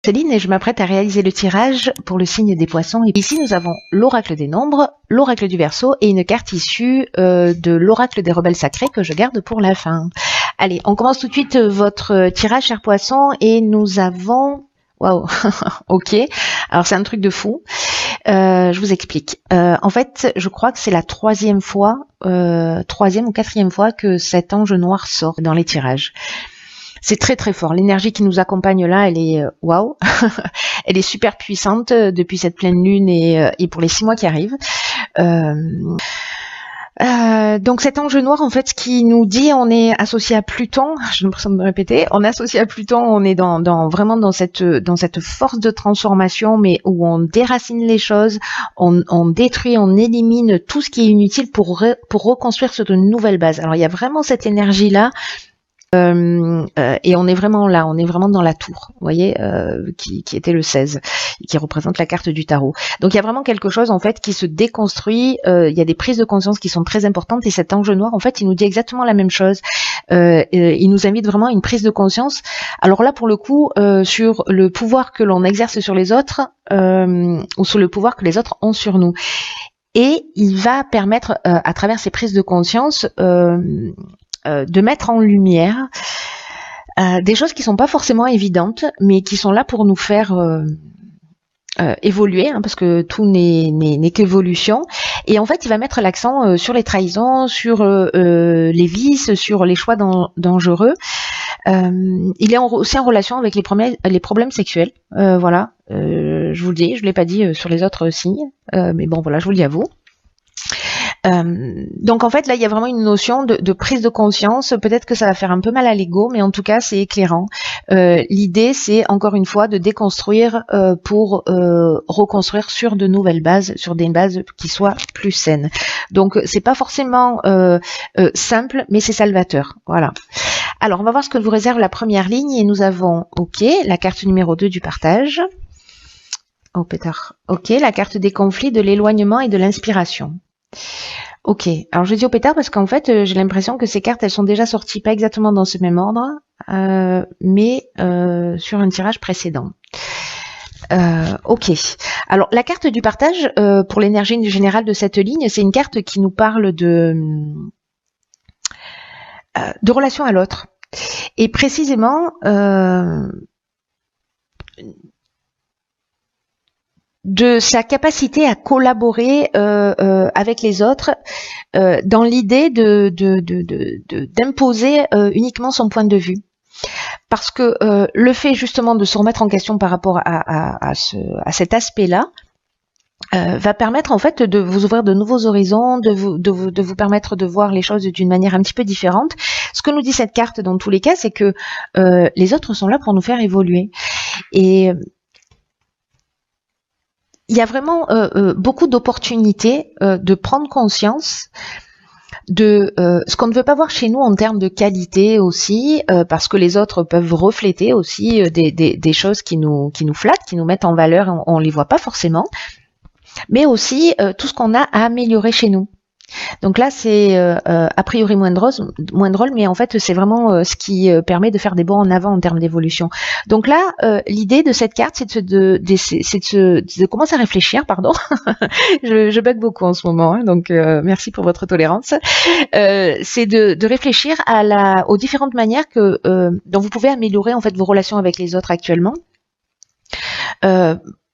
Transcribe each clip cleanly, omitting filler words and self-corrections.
Céline et je m'apprête à réaliser le tirage pour le signe des poissons. Et ici, nous avons l'oracle des nombres, l'oracle du Verseau et une carte issue de l'oracle des rebelles sacrés que je garde pour la fin. Allez, on commence tout de suite votre tirage, chers poissons, et nous avons... Waouh, ok. Alors c'est un truc de fou. Je vous explique. En fait, je crois que c'est la troisième ou quatrième fois que cet ange noir sort dans les tirages. C'est très très fort. L'énergie qui nous accompagne là, elle est waouh. Elle est super puissante depuis cette pleine lune et pour les 6 mois qui arrivent. Donc cet ange noir, en fait, ce qui nous dit, on est associé à Pluton. J'ai l'impression de me répéter. On est associé à Pluton. On est vraiment dans cette force de transformation, mais où on déracine les choses, on détruit, on élimine tout ce qui est inutile pour reconstruire sur de nouvelles bases. Alors il y a vraiment cette énergie là. Et on est vraiment là, on est vraiment dans la tour, vous voyez, qui était le 16, qui représente la carte du tarot. Donc il y a vraiment quelque chose en fait qui se déconstruit, il y a des prises de conscience qui sont très importantes et cet ange noir en fait il nous dit exactement la même chose, il nous invite vraiment à une prise de conscience. Alors là pour le coup sur le pouvoir que l'on exerce sur les autres ou sur le pouvoir que les autres ont sur nous. Et il va permettre à travers ces prises de conscience de mettre en lumière des choses qui sont pas forcément évidentes, mais qui sont là pour nous faire évoluer, hein, parce que tout n'est qu'évolution. Et en fait, il va mettre l'accent sur les trahisons, sur les vices, sur les choix dangereux. Il est aussi en relation avec les problèmes sexuels. Voilà, je vous le dis, je l'ai pas dit sur les autres signes, mais bon, voilà, je vous le dis à vous. Donc en fait là il y a vraiment une notion de prise de conscience, peut-être que ça va faire un peu mal à l'ego, mais en tout cas c'est éclairant. L'idée c'est encore une fois de déconstruire pour reconstruire sur de nouvelles bases, sur des bases qui soient plus saines. Donc c'est pas forcément simple, mais c'est salvateur. Voilà. Alors on va voir ce que vous réserve la première ligne et nous avons ok, la carte numéro 2 du partage. Oh pétard. Ok, la carte des conflits, de l'éloignement et de l'inspiration. Ok, alors je dis au pétard parce qu'en fait j'ai l'impression que ces cartes elles sont déjà sorties, pas exactement dans ce même ordre, mais sur un tirage précédent. Ok, alors la carte du partage pour l'énergie générale de cette ligne, c'est une carte qui nous parle de relation à l'autre et précisément de sa capacité à collaborer avec les autres dans l'idée d'imposer uniquement son point de vue. Parce que le fait justement de se remettre en question par rapport à cet aspect-là va permettre en fait de vous ouvrir de nouveaux horizons, de vous permettre de voir les choses d'une manière un petit peu différente. Ce que nous dit cette carte dans tous les cas, c'est que les autres sont là pour nous faire évoluer. Et il y a vraiment beaucoup d'opportunités de prendre conscience de ce qu'on ne veut pas voir chez nous en termes de qualité aussi, parce que les autres peuvent refléter aussi des choses qui nous flattent, qui nous mettent en valeur, on les voit pas forcément, mais aussi tout ce qu'on a à améliorer chez nous. Donc là, c'est a priori moins drôle, mais en fait, c'est vraiment ce qui permet de faire des bons en avant en termes d'évolution. Donc là, l'idée de cette carte, c'est de commencer à réfléchir, pardon. je bug beaucoup en ce moment, hein, donc merci pour votre tolérance. C'est de réfléchir aux différentes manières dont vous pouvez améliorer en fait vos relations avec les autres actuellement.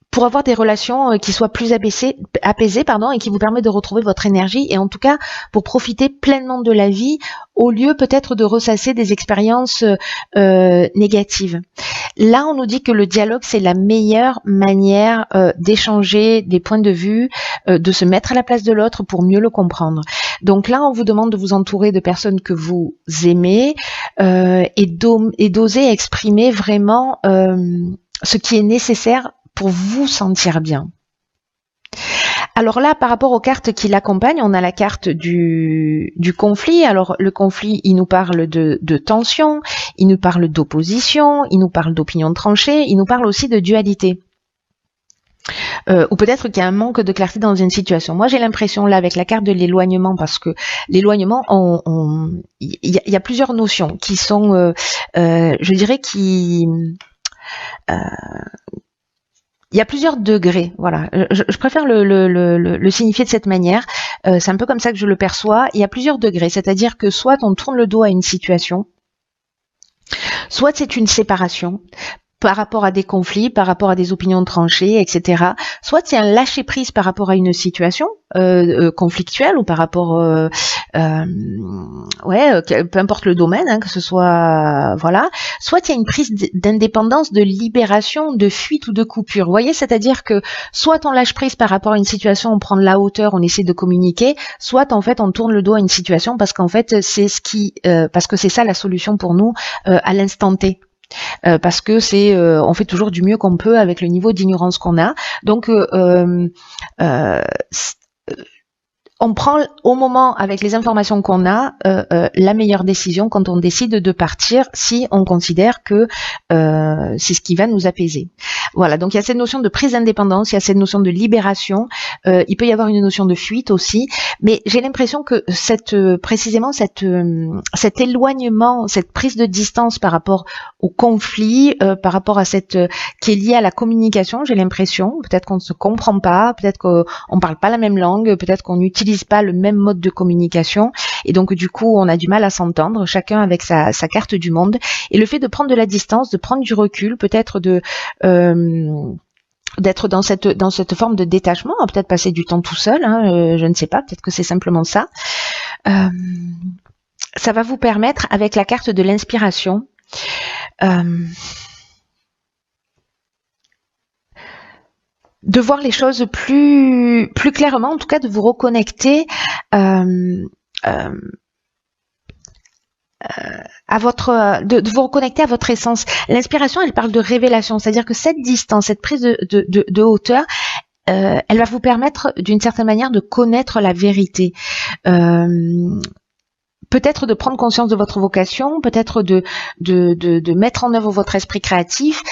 Pour avoir des relations qui soient plus apaisées, et qui vous permettent de retrouver votre énergie et en tout cas pour profiter pleinement de la vie au lieu peut-être de ressasser des expériences négatives. Là, on nous dit que le dialogue, c'est la meilleure manière d'échanger des points de vue, de se mettre à la place de l'autre pour mieux le comprendre. Donc là, on vous demande de vous entourer de personnes que vous aimez et d'oser exprimer vraiment ce qui est nécessaire pour vous sentir bien. Alors là, par rapport aux cartes qui l'accompagnent, on a la carte du conflit. Alors le conflit, il nous parle de tension, il nous parle d'opposition, il nous parle d'opinion tranchée, il nous parle aussi de dualité. Ou peut-être qu'il y a un manque de clarté dans une situation. Moi, j'ai l'impression là avec la carte de l'éloignement, parce que l'éloignement, il y a plusieurs notions qui sont, je dirais, qui Il y a plusieurs degrés, voilà. Je préfère le signifier de cette manière. C'est un peu comme ça que je le perçois. Il y a plusieurs degrés, c'est-à-dire que soit on tourne le dos à une situation, soit c'est une séparation par rapport à des conflits, par rapport à des opinions tranchées, etc. Soit c'est un lâcher prise par rapport à une situation conflictuelle ou par rapport, peu importe le domaine, hein, que ce soit, voilà. Soit il y a une prise d'indépendance, de libération, de fuite ou de coupure. Vous voyez, c'est-à-dire que soit on lâche prise par rapport à une situation, on prend de la hauteur, on essaie de communiquer, soit en fait on tourne le dos à une situation parce qu'en fait c'est parce que c'est ça la solution pour nous à l'instant T. Parce que on fait toujours du mieux qu'on peut avec le niveau d'ignorance qu'on a. Donc on prend au moment, avec les informations qu'on a, la meilleure décision quand on décide de partir, si on considère que c'est ce qui va nous apaiser. Voilà, donc il y a cette notion de prise d'indépendance, il y a cette notion de libération, il peut y avoir une notion de fuite aussi, mais j'ai l'impression que précisément cet éloignement, cette prise de distance par rapport au conflit, par rapport à qui est liée à la communication, j'ai l'impression, peut-être qu'on ne se comprend pas, peut-être qu'on parle pas la même langue, peut-être qu'on n'utilise pas le même mode de communication, et donc du coup on a du mal à s'entendre, chacun avec sa carte du monde, et le fait de prendre de la distance, de prendre du recul, peut-être d'être dans cette forme de détachement, peut-être passer du temps tout seul, hein, je ne sais pas, peut-être que c'est simplement ça. Ça va vous permettre, avec la carte de l'inspiration, de voir les choses plus clairement, en tout cas de vous reconnecter à de vous reconnecter à votre essence. L'inspiration, elle parle de révélation, c'est-à-dire que cette distance, cette prise de hauteur, elle va vous permettre d'une certaine manière de connaître la vérité. Peut-être de prendre conscience de votre vocation, peut-être de mettre en œuvre votre esprit créatif.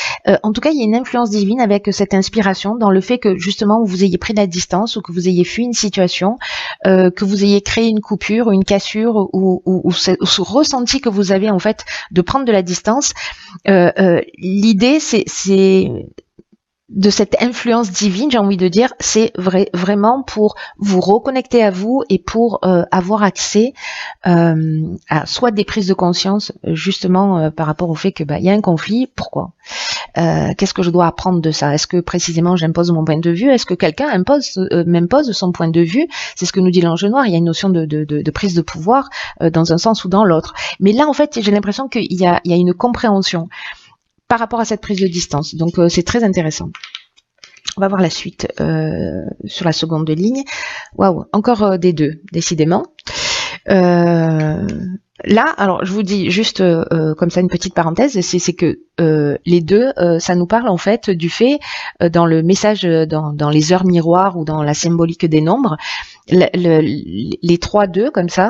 En tout cas, il y a une influence divine avec cette inspiration dans le fait que justement vous ayez pris de la distance ou que vous ayez fui une situation, que vous ayez créé une coupure ou une cassure ou ce ressenti que vous avez en fait de prendre de la distance. L'idée, c'est de cette influence divine, j'ai envie de dire, c'est vraiment pour vous reconnecter à vous et pour avoir accès à soit des prises de conscience justement par rapport au fait que y a un conflit, pourquoi, qu'est-ce que je dois apprendre de ça, est-ce que précisément j'impose mon point de vue, est-ce que quelqu'un m'impose son point de vue, c'est ce que nous dit l'ange noir, il y a une notion de prise de pouvoir dans un sens ou dans l'autre, mais là en fait j'ai l'impression qu'il y a une compréhension par rapport à cette prise de distance. Donc c'est très intéressant. On va voir la suite sur la seconde ligne. Waouh, encore des deux, décidément. Là, alors je vous dis juste comme ça une petite parenthèse, c'est que les deux, ça nous parle en fait du fait, dans le message, dans les heures miroirs ou dans la symbolique des nombres, les 3-2 comme ça,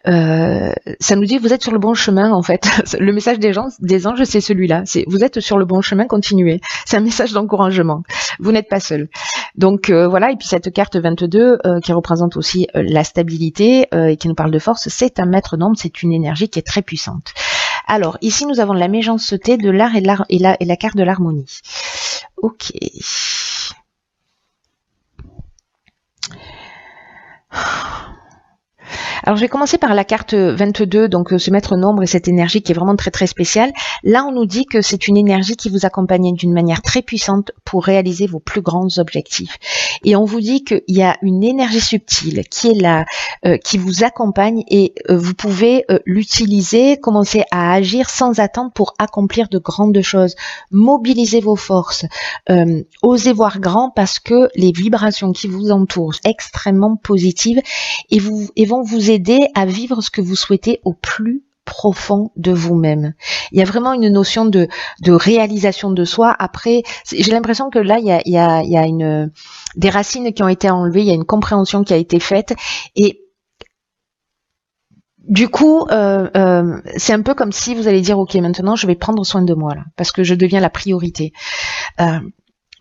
ça nous dit vous êtes sur le bon chemin en fait. Le message des anges, c'est celui-là. C'est vous êtes sur le bon chemin, continuez. C'est un message d'encouragement. Vous n'êtes pas seul. Donc voilà. Et puis cette carte 22 qui représente aussi la stabilité et qui nous parle de force, c'est un maître nombre, c'est une énergie qui est très puissante. Alors ici nous avons la méchanceté, de l'art et la carte de l'harmonie. Ok. Alors je vais commencer par la carte 22, donc ce maître nombre et cette énergie qui est vraiment très très spéciale. Là on nous dit que c'est une énergie qui vous accompagne d'une manière très puissante pour réaliser vos plus grands objectifs. Et on vous dit qu'il y a une énergie subtile qui est là, qui vous accompagne et vous pouvez l'utiliser, commencer à agir sans attendre pour accomplir de grandes choses. Mobilisez vos forces, osez voir grand parce que les vibrations qui vous entourent sont extrêmement positives et vont vous aider à vivre ce que vous souhaitez au plus profond de vous-même. Il y a vraiment une notion de réalisation de soi. Après, j'ai l'impression que là, il y a des racines qui ont été enlevées, il y a une compréhension qui a été faite et du coup, c'est un peu comme si vous allez dire, ok, maintenant je vais prendre soin de moi là, parce que je deviens la priorité.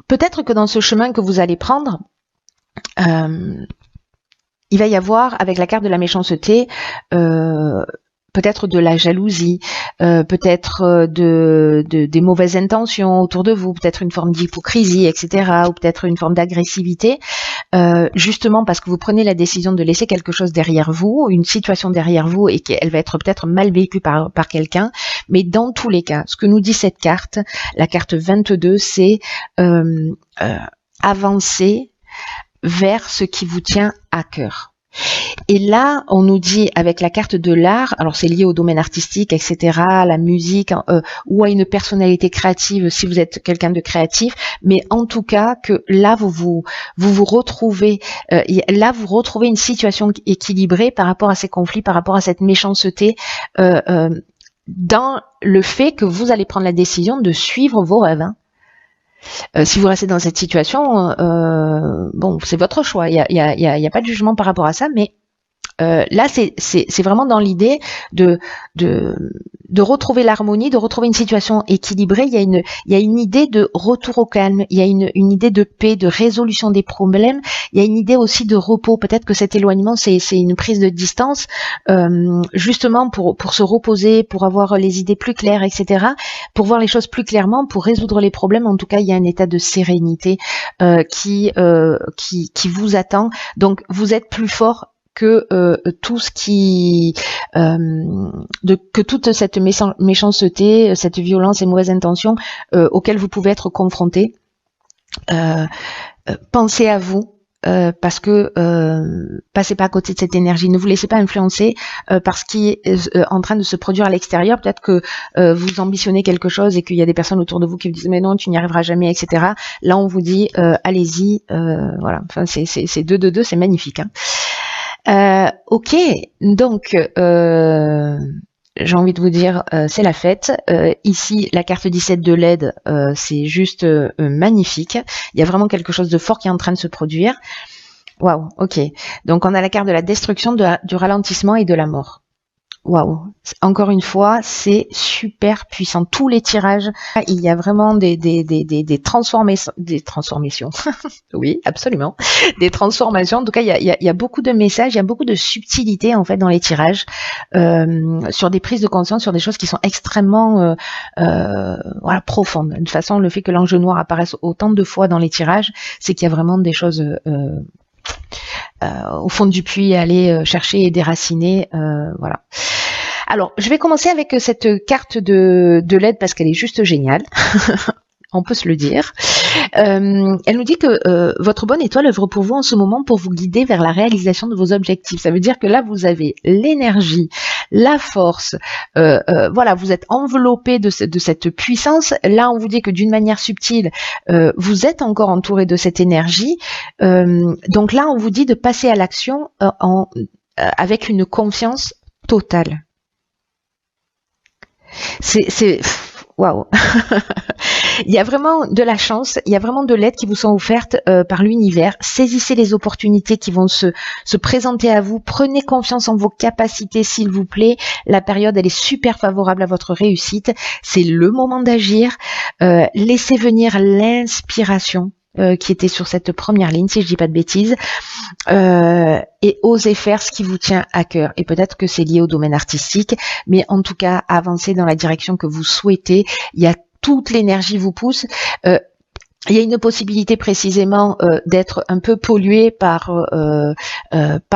Peut-être que dans ce chemin que vous allez prendre, il va y avoir, avec la carte de la méchanceté, peut-être de la jalousie, peut-être des mauvaises intentions autour de vous, peut-être une forme d'hypocrisie, etc., ou peut-être une forme d'agressivité, justement parce que vous prenez la décision de laisser quelque chose derrière vous, une situation derrière vous, et qu'elle va être peut-être mal vécue par quelqu'un. Mais dans tous les cas, ce que nous dit cette carte, la carte 22, c'est avancer vers ce qui vous tient à cœur. Et là, on nous dit avec la carte de l'art, alors c'est lié au domaine artistique, etc., à la musique, ou à une personnalité créative si vous êtes quelqu'un de créatif, mais en tout cas que là vous retrouvez, là vous retrouvez une situation équilibrée par rapport à ces conflits, par rapport à cette méchanceté, dans le fait que vous allez prendre la décision de suivre vos rêves. Hein. Si vous restez dans cette situation, bon, c'est votre choix. Il y a pas de jugement par rapport à ça, mais là, c'est vraiment dans l'idée de retrouver l'harmonie, de retrouver une situation équilibrée. Il y a une idée de retour au calme. Il y a une idée de paix, de résolution des problèmes. Il y a une idée aussi de repos. Peut-être que cet éloignement, c'est une prise de distance, justement pour se reposer, pour avoir les idées plus claires, etc. Pour voir les choses plus clairement, pour résoudre les problèmes. En tout cas, il y a un état de sérénité qui vous attend. Donc, vous êtes plus fort que tout ce qui que toute cette méchanceté, cette violence et mauvaises intentions auxquelles vous pouvez être confrontés. Pensez à vous. Parce que passez pas à côté de cette énergie, ne vous laissez pas influencer par ce qui est en train de se produire à l'extérieur. Peut-être que vous ambitionnez quelque chose et qu'il y a des personnes autour de vous qui vous disent mais non, tu n'y arriveras jamais, etc. Là on vous dit allez-y, voilà. Enfin c'est 2 de 2, c'est magnifique. Hein. Ok, donc j'ai envie de vous dire c'est la fête. Ici la carte 17 de l'aide, c'est juste magnifique. Il y a vraiment quelque chose de fort qui est en train de se produire. Waouh, ok. Donc on a la carte de la destruction, du ralentissement et de la mort. Waouh, encore une fois, c'est super puissant. Tous les tirages, il y a vraiment des transformations. Oui, absolument. Des transformations. En tout cas, il y a beaucoup de messages, il y a beaucoup de subtilité en fait dans les tirages, sur des prises de conscience, sur des choses qui sont extrêmement voilà, profondes. De toute façon, le fait que l'ange noir apparaisse autant de fois dans les tirages, c'est qu'il y a vraiment des choses au fond du puits à aller chercher et déraciner. Voilà. Alors, je vais commencer avec cette carte de l'aide parce qu'elle est juste géniale. On peut se le dire. Elle nous dit que votre bonne étoile œuvre pour vous en ce moment pour vous guider vers la réalisation de vos objectifs. Ça veut dire que là, vous avez l'énergie, la force. Voilà, vous êtes enveloppé de cette puissance. Là, on vous dit que d'une manière subtile, vous êtes encore entouré de cette énergie. Donc là, on vous dit de passer à l'action avec une confiance totale. C'est waouh. Il y a vraiment de la chance, il y a vraiment de l'aide qui vous sont offertes par l'univers. Saisissez les opportunités qui vont se présenter à vous. Prenez confiance en vos capacités, s'il vous plaît. La période, elle est super favorable à votre réussite. C'est le moment d'agir. Laissez venir l'inspiration qui était sur cette première ligne, si je dis pas de bêtises, et osez faire ce qui vous tient à cœur. Et peut-être que c'est lié au domaine artistique, mais en tout cas, avancez dans la direction que vous souhaitez. Il y a toute l'énergie vous pousse. Il y a une possibilité précisément d'être un peu pollué par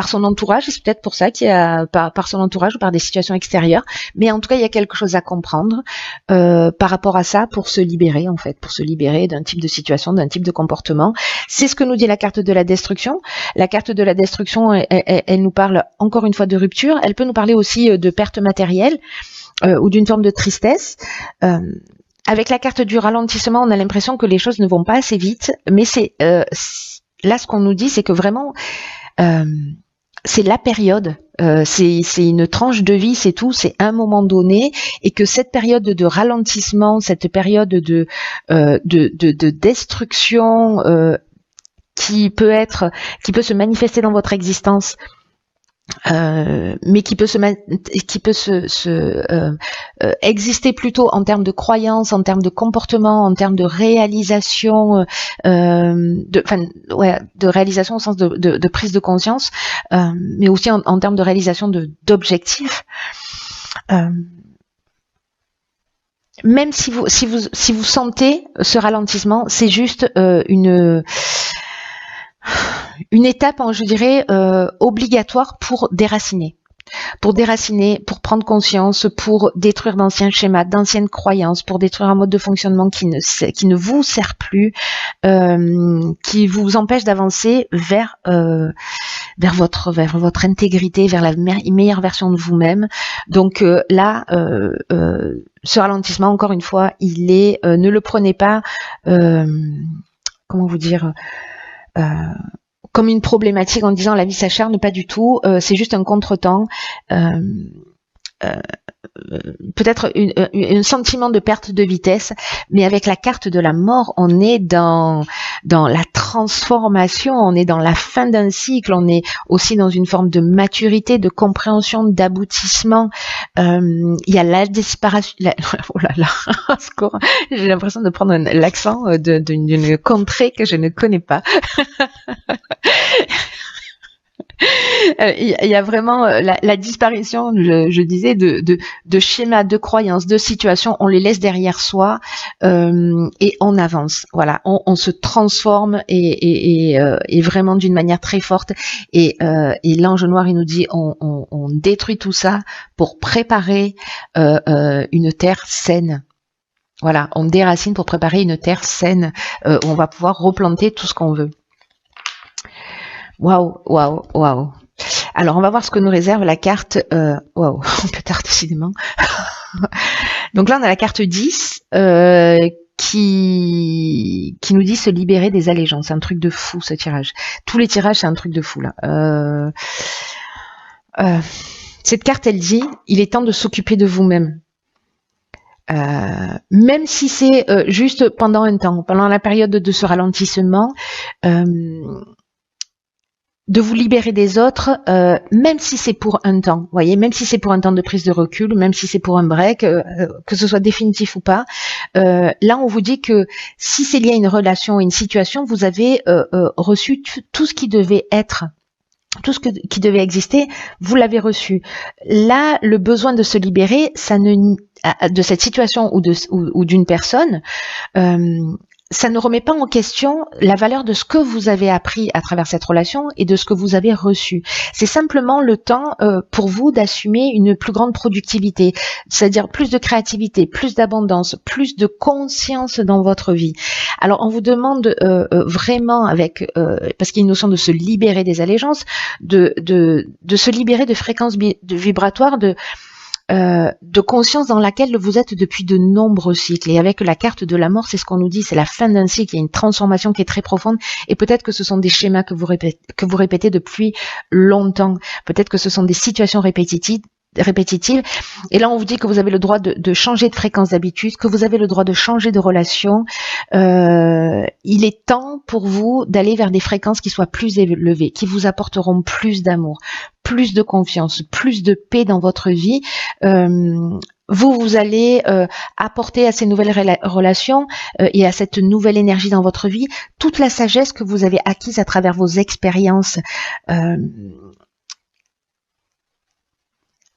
son entourage, et c'est peut-être pour ça qu'il y a par son entourage ou par des situations extérieures, mais en tout cas il y a quelque chose à comprendre par rapport à ça pour se libérer en fait, pour se libérer d'un type de situation, d'un type de comportement. C'est ce que nous dit la carte de la destruction. La carte de la destruction, elle nous parle encore une fois de rupture, elle peut nous parler aussi de perte matérielle ou d'une forme de tristesse. Avec la carte du ralentissement, on a l'impression que les choses ne vont pas assez vite, mais c'est là ce qu'on nous dit, c'est que vraiment c'est la période, c'est une tranche de vie, c'est tout, c'est un moment donné, et que cette période de ralentissement, cette période de destruction qui peut se manifester dans votre existence. Mais qui peut exister plutôt en termes de croyances, en termes de comportement, en termes de réalisation, de réalisation au sens de prise de conscience, mais aussi en termes de réalisation d'objectifs. Même si vous sentez ce ralentissement, c'est juste une étape, je dirais, obligatoire pour déraciner. Pour prendre conscience, pour détruire d'anciens schémas, d'anciennes croyances, pour détruire un mode de fonctionnement qui ne vous sert plus, qui vous empêche d'avancer vers votre intégrité, vers la meilleure version de vous-même. Donc là, ce ralentissement, encore une fois, il est, ne le prenez pas, comment vous dire, comme une problématique en disant la vie s'acharne, pas du tout, c'est juste un contretemps, peut-être un sentiment de perte de vitesse, mais avec la carte de la mort, on est dans la transformation, on est dans la fin d'un cycle, on est aussi dans une forme de maturité, de compréhension, d'aboutissement. Il y a la disparition, oh là là, j'ai l'impression de prendre l'accent d'une contrée que je ne connais pas. Il y a vraiment la disparition, je disais, de schémas, de croyances, de situations. On les laisse derrière soi et on avance. Voilà, on se transforme et vraiment d'une manière très forte. Et l'ange noir, il nous dit, on détruit tout ça pour préparer une terre saine. Voilà, on déracine pour préparer une terre saine où on va pouvoir replanter tout ce qu'on veut. Waouh, waouh, waouh. Alors, on va voir ce que nous réserve la carte. Waouh, un peu tard, décidément. Donc là, on a la carte 10 qui nous dit se libérer des allégeances. C'est un truc de fou, ce tirage. Tous les tirages, c'est un truc de fou, là. Cette carte, elle dit, il est temps de s'occuper de vous-même. Même si c'est juste pendant un temps, pendant la période de ce ralentissement, de vous libérer des autres, même si c'est pour un temps, vous voyez, même si c'est pour un temps de prise de recul, même si c'est pour un break, que ce soit définitif ou pas, là on vous dit que si c'est lié à une relation, à une situation, vous avez reçu tout ce qui devait être, tout ce qui devait exister, vous l'avez reçu. Là, le besoin de se libérer, ça ne de cette situation ou d'une personne, ça ne remet pas en question la valeur de ce que vous avez appris à travers cette relation et de ce que vous avez reçu. C'est simplement le temps pour vous d'assumer une plus grande productivité, c'est-à-dire plus de créativité, plus d'abondance, plus de conscience dans votre vie. Alors on vous demande vraiment, avec parce qu'il y a une notion de se libérer des allégeances, de se libérer de fréquences vibratoires, de conscience dans laquelle vous êtes depuis de nombreux cycles. Et avec la carte de la mort, c'est ce qu'on nous dit, c'est la fin d'un cycle, il y a une transformation qui est très profonde, et peut-être que ce sont des schémas que vous répétez depuis longtemps, peut-être que ce sont des situations répétitives, et là on vous dit que vous avez le droit de changer de fréquence d'habitude, que vous avez le droit de changer de relation. Il est temps pour vous d'aller vers des fréquences qui soient plus élevées, qui vous apporteront plus d'amour, plus de confiance, plus de paix dans votre vie. Vous allez apporter à ces nouvelles relations et à cette nouvelle énergie dans votre vie toute la sagesse que vous avez acquise à travers vos expériences,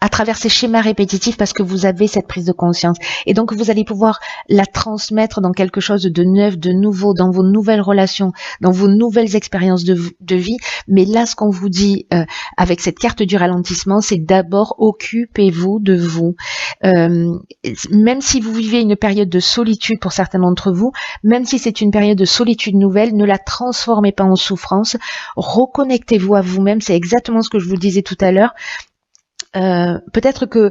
à travers ces schémas répétitifs, parce que vous avez cette prise de conscience. Et donc, vous allez pouvoir la transmettre dans quelque chose de neuf, de nouveau, dans vos nouvelles relations, dans vos nouvelles expériences de vie. Mais là, ce qu'on vous dit avec cette carte du ralentissement, c'est d'abord occupez-vous de vous. Même si vous vivez une période de solitude pour certains d'entre vous, même si c'est une période de solitude nouvelle, ne la transformez pas en souffrance. Reconnectez-vous à vous-même. C'est exactement ce que je vous disais tout à l'heure. Peut-être que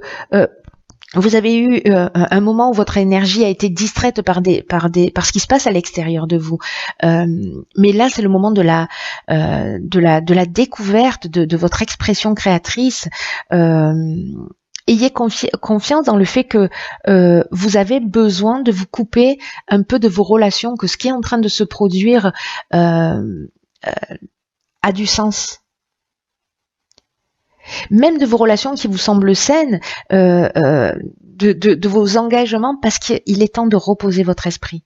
vous avez eu un moment où votre énergie a été distraite par ce qui se passe à l'extérieur de vous. Mais là, c'est le moment de la découverte de votre expression créatrice. Ayez confiance dans le fait que vous avez besoin de vous couper un peu de vos relations, que ce qui est en train de se produire a du sens. Même de vos relations qui vous semblent saines, de vos engagements, parce qu'il est temps de reposer votre esprit.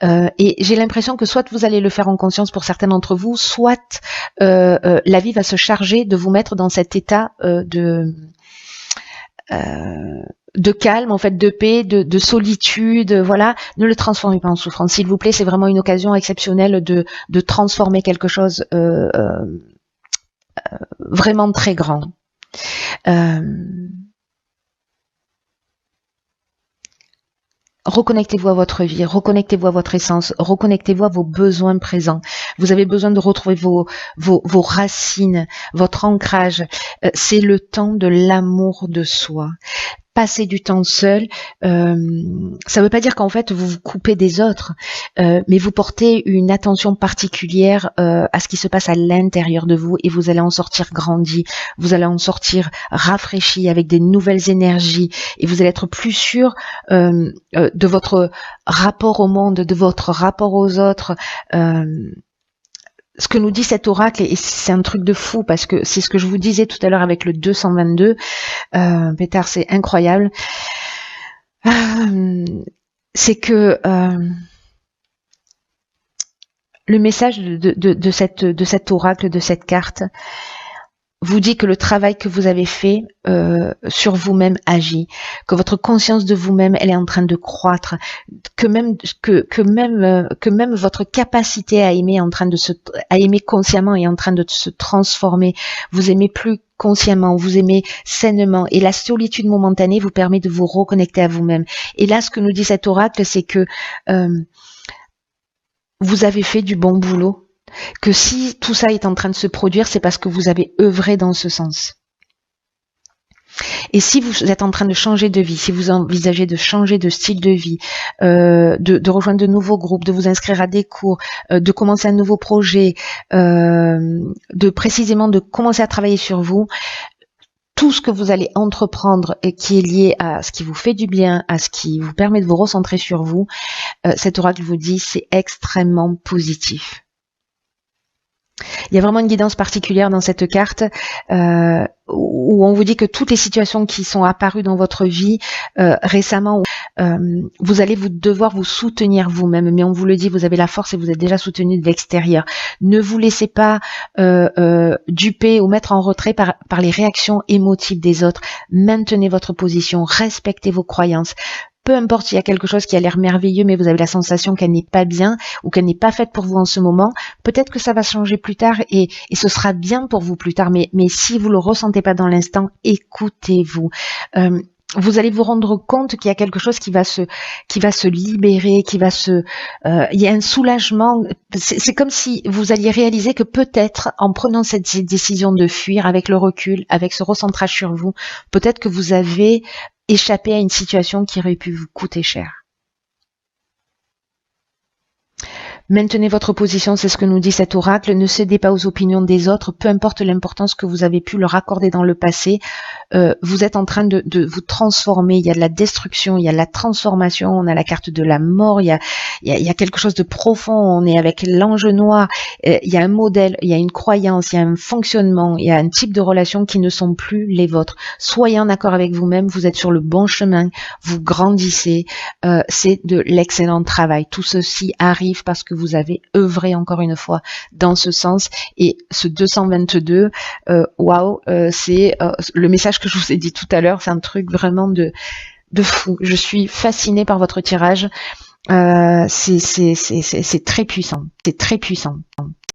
Et j'ai l'impression que soit vous allez le faire en conscience pour certains d'entre vous, soit la vie va se charger de vous mettre dans cet état de calme, en fait, de paix, de solitude, voilà, ne le transformez pas en souffrance, s'il vous plaît. C'est vraiment une occasion exceptionnelle de transformer quelque chose vraiment très grand. Reconnectez-vous à votre vie, reconnectez-vous à votre essence, reconnectez-vous à vos besoins présents. Vous avez besoin de retrouver vos racines, votre ancrage. C'est le temps de l'amour de soi. Passer du temps seul, ça ne veut pas dire qu'en fait vous vous coupez des autres, mais vous portez une attention particulière à ce qui se passe à l'intérieur de vous et vous allez en sortir grandi, vous allez en sortir rafraîchi avec des nouvelles énergies et vous allez être plus sûr de votre rapport au monde, de votre rapport aux autres. Ce que nous dit cet oracle, et c'est un truc de fou parce que c'est ce que je vous disais tout à l'heure avec le 222, Pétard, c'est incroyable, c'est que le message de cet oracle, de cette carte, vous dit que le travail que vous avez fait sur vous-même agit, que votre conscience de vous-même elle est en train de croître, que même votre capacité à aimer est en train de à aimer consciemment est en train de se transformer. Vous aimez plus consciemment, vous aimez sainement et la solitude momentanée vous permet de vous reconnecter à vous-même. Et là, ce que nous dit cet oracle, c'est que vous avez fait du bon boulot. Que si tout ça est en train de se produire, c'est parce que vous avez œuvré dans ce sens. Et si vous êtes en train de changer de vie, si vous envisagez de changer de style de vie, de rejoindre de nouveaux groupes, de vous inscrire à des cours, de commencer un nouveau projet, précisément de commencer à travailler sur vous, tout ce que vous allez entreprendre et qui est lié à ce qui vous fait du bien, à ce qui vous permet de vous recentrer sur vous, cet oracle vous dit c'est extrêmement positif. Il y a vraiment une guidance particulière dans cette carte où on vous dit que toutes les situations qui sont apparues dans votre vie récemment, vous allez devoir vous soutenir vous-même, mais on vous le dit, vous avez la force et vous êtes déjà soutenu de l'extérieur. Ne vous laissez pas duper ou mettre en retrait par les réactions émotives des autres. Maintenez votre position, respectez vos croyances. Peu importe s'il y a quelque chose qui a l'air merveilleux, mais vous avez la sensation qu'elle n'est pas bien ou qu'elle n'est pas faite pour vous en ce moment, peut-être que ça va changer plus tard et ce sera bien pour vous plus tard. Mais si vous le ressentez pas dans l'instant, écoutez-vous. Vous allez vous rendre compte qu'il y a quelque chose qui va se libérer, il y a un soulagement. C'est comme si vous alliez réaliser que peut-être en prenant cette décision de fuir avec le recul, avec ce recentrage sur vous, peut-être que vous avez échapper à une situation qui aurait pu vous coûter cher. Maintenez votre position, c'est ce que nous dit cet oracle. Ne cédez pas aux opinions des autres, peu importe l'importance que vous avez pu leur accorder dans le passé. Vous êtes en train de vous transformer. Il y a de la destruction, il y a de la transformation. On a la carte de la mort. Il y a quelque chose de profond. On est avec l'ange noir. Il y a un modèle, il y a une croyance, il y a un fonctionnement, il y a un type de relations qui ne sont plus les vôtres. Soyez en accord avec vous-même. Vous êtes sur le bon chemin. Vous grandissez. C'est de l'excellent travail. Tout ceci arrive parce que vous avez œuvré encore une fois dans ce sens. Et ce 222, waouh, c'est le message que je vous ai dit tout à l'heure. C'est un truc vraiment de fou. Je suis fascinée par votre tirage. C'est très puissant. C'est très puissant.